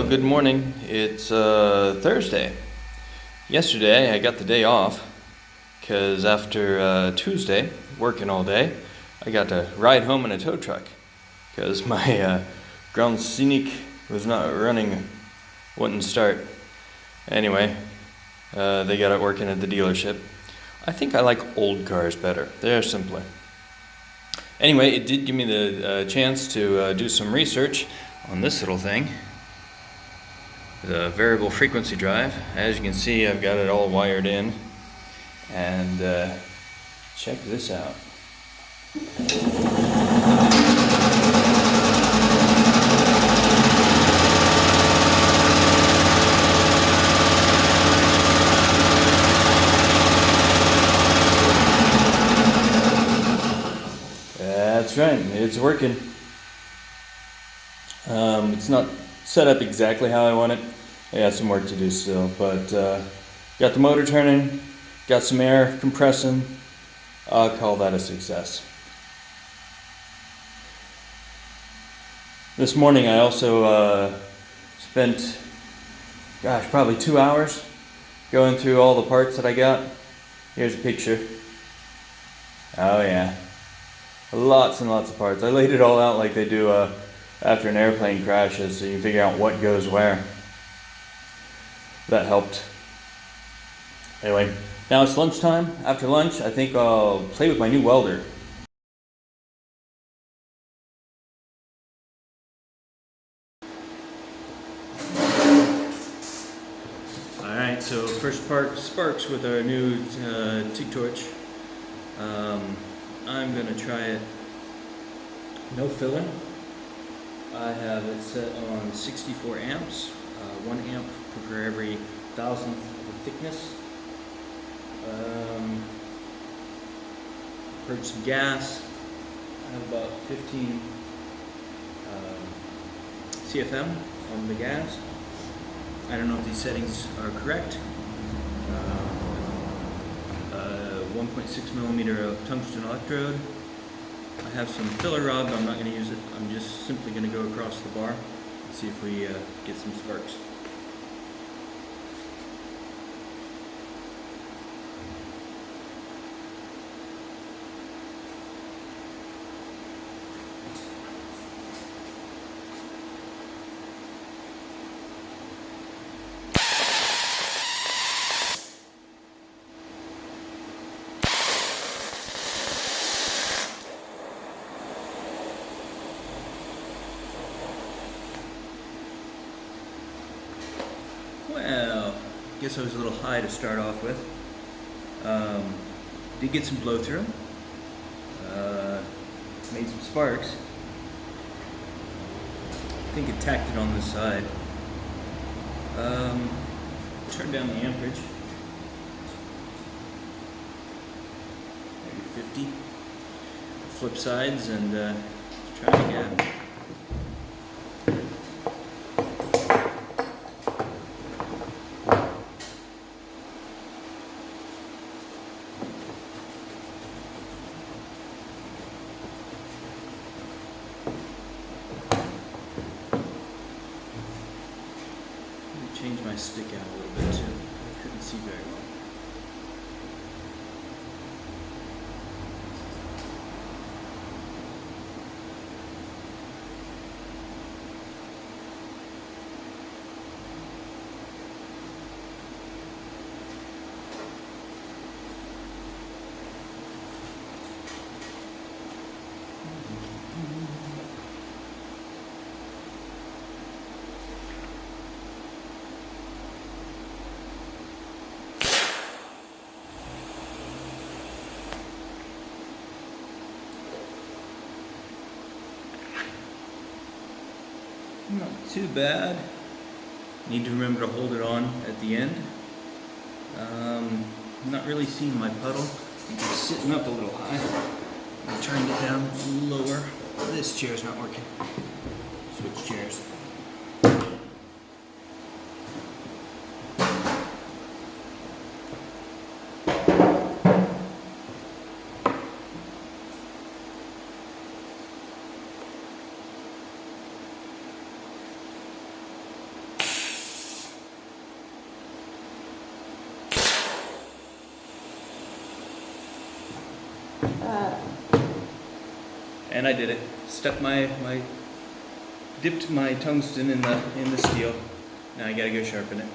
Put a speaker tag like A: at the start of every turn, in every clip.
A: Well, good morning. It's Thursday. Yesterday I got the day off because after Tuesday, working all day, I got to ride home in a tow truck because my ground scenic was not running, wouldn't start. Anyway, they got it working at the dealership. I think I like old cars better. They're simpler. Anyway, it did give me the chance to do some research on this little thing. The variable frequency drive. As you can see, I've got it all wired in, and check this out. That's right, it's working. It's not set up exactly how I want it. I got some work to do still, but got the motor turning, got some air compressing. I'll call that a success. This morning I also spent, probably 2 hours going through all the parts that I got. Here's a picture. Oh yeah, lots and lots of parts. I laid it all out like they do after an airplane crashes, so you can figure out what goes where. That helped. Anyway, now it's lunchtime. After lunch, I think I'll play with my new welder. Alright, so first part, sparks with our new TIG torch. I'm going to try it no filler. I have it set on 64 amps, 1 amp per every 1,000th of the thickness. Purged some gas. I have about 15 CFM on the gas. I don't know if these settings are correct. 1.6 millimeter of tungsten electrode. I have some filler rod, but I'm not going to use it. I'm just simply going to go across the bar and see if we get some sparks. Well, I guess I was a little high to start off with. Did get some blow through. Made some sparks. I think it tacked it on this side. Turn down the amperage. Maybe 50. Flip sides and try it again. Change my stick out a little bit too. I couldn't see very well. Not too bad. Need to remember to hold it on at the end. I'm not really seeing my puddle. I think it's sitting up a little high. I'm trying to get down lower. This chair's not working. Switch chairs. And I did it. Dipped my tungsten in the steel. Now I gotta go sharpen it.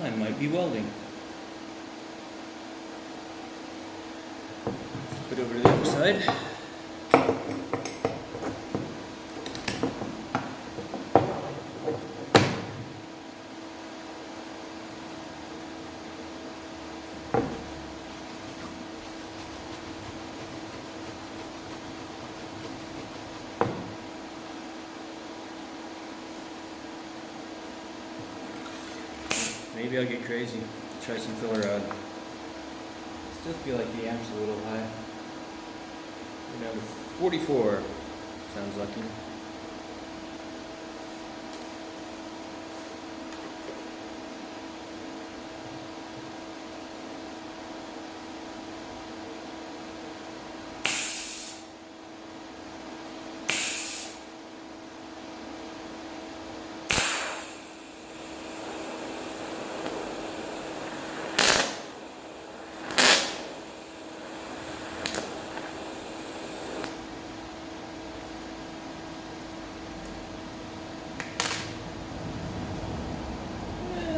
A: I might be welding. Flip it over to the other side. Maybe I'll get crazy, try some filler rod. Still feel like the amp's a little high. You know, 44 sounds lucky.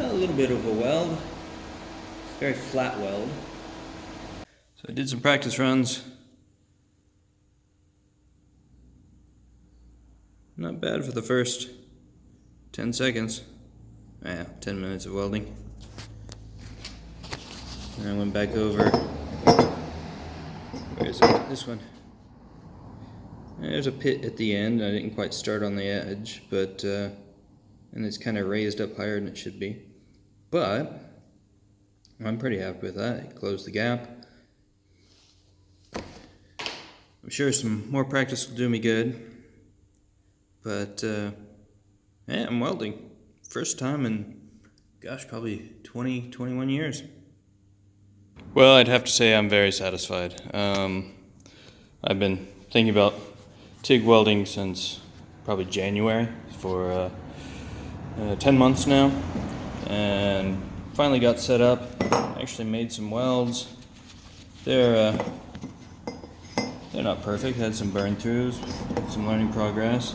A: A little bit of a weld. It's very flat weld. So I did some practice runs. Not bad for the first 10 seconds. Yeah, 10 minutes of welding. And I went back over. Where is it? This one. There's a pit at the end. I didn't quite start on the edge, but and it's kind of raised up higher than it should be. But I'm pretty happy with that. It closed the gap. I'm sure some more practice will do me good. But yeah, I'm welding. First time in, gosh, probably 20, 21 years. Well, I'd have to say I'm very satisfied. I've been thinking about TIG welding since probably January for 10 months now. And finally got set up. Actually made some welds. They're not perfect. Had some burn throughs, some learning progress.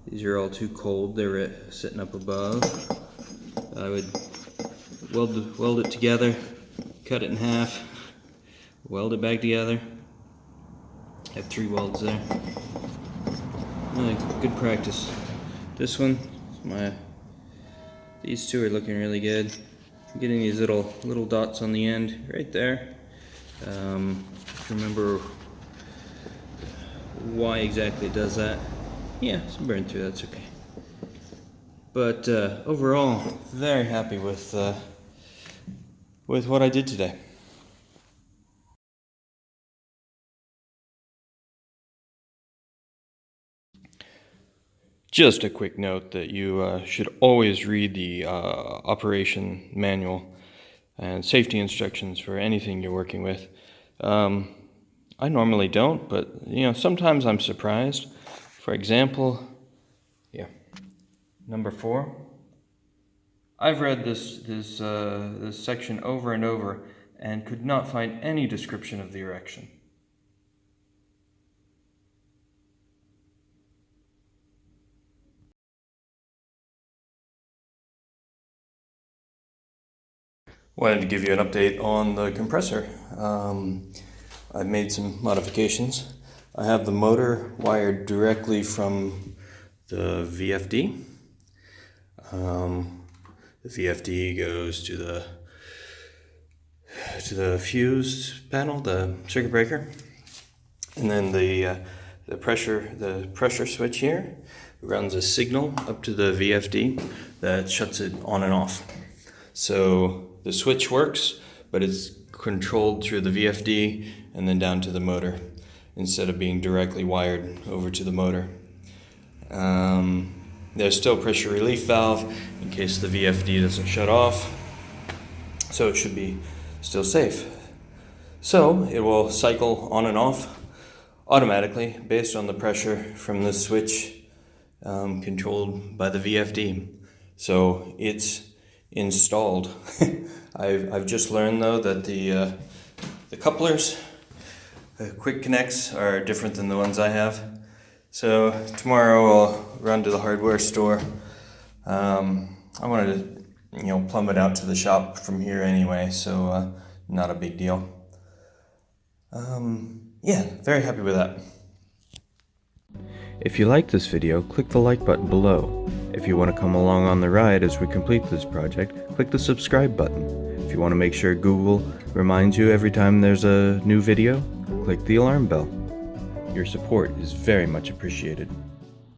A: These are all too cold. They were sitting up above. I would weld it together, cut it in half, weld it back together. I have 3 welds there. Good practice. This one. These two are looking really good. I'm getting these little dots on the end right there. Remember why exactly it does that? Yeah, some burn through. That's okay. But overall, very happy with what I did today. Just a quick note that you should always read the operation manual and safety instructions for anything you're working with. I normally don't, but sometimes I'm surprised. For example, number 4. I've read this section over and over and could not find any description of the erection. Wanted to give you an update on the compressor. I've made some modifications. I have the motor wired directly from the VFD, The VFD goes to the fuse panel, the circuit breaker, and then the pressure switch here runs a signal up to the VFD that shuts it on and off. So the switch works, but it's controlled through the VFD and then down to the motor instead of being directly wired over to the motor. There's still a pressure relief valve in case the VFD doesn't shut off, so it should be still safe. So it will cycle on and off automatically based on the pressure from the switch controlled by the VFD. So it's installed. I've just learned though that the couplers, the quick connects, are different than the ones I have. So tomorrow I'll run to the hardware store. I wanted to, plumb it out to the shop from here anyway, so not a big deal. Yeah, very happy with that. If you liked this video, click the like button below. If you want to come along on the ride as we complete this project, click the subscribe button. If you want to make sure Google reminds you every time there's a new video, click the alarm bell. Your support is very much appreciated.